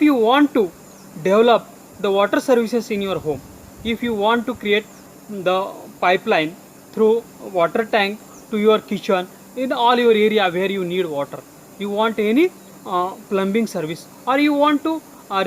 if you want to develop the water services in your home, if you want to create the pipeline through water tank to your kitchen, in all your area where you need water, you want any plumbing service, or you want to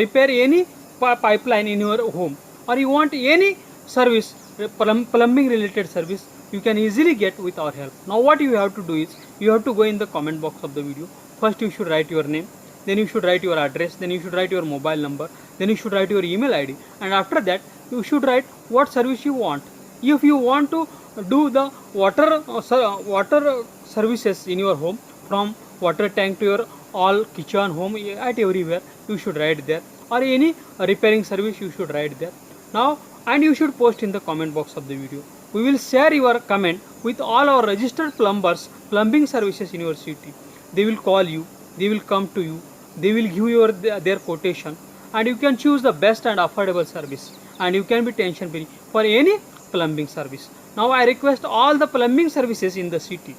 repair any pipeline in your home, or you want any service, plumbing related service, you can easily get with our help. Now what you have to do is, you have to go in the comment box of the video. First you should write your name, then you should write your address, then you should write your mobile number, then you should write your email ID, and after that you should write what service you want. If you want to do the water services in your home, from water tank to your all kitchen, home, at everywhere, you should write there, or any repairing service you should write there. Now, and you should post in the comment box of the video. We will share your comment with all our registered plumbers, plumbing services in your city. They will call you, they will come to you, they will give you their quotation, and you can choose the best and affordable service, and you can be tension free for any plumbing service. Now I request all the plumbing services in the city,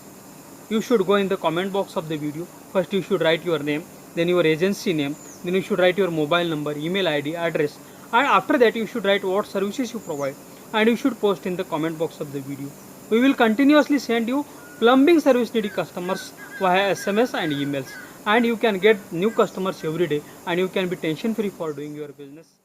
you should go in the comment box of the video. First you should write your name, then your agency name, then you should write your mobile number, email ID, address, and after that you should write what services you provide, and you should post in the comment box of the video. We will continuously send you plumbing service needy customers via SMS and emails, and you can get new customers every day, and you can be tension free for doing your business.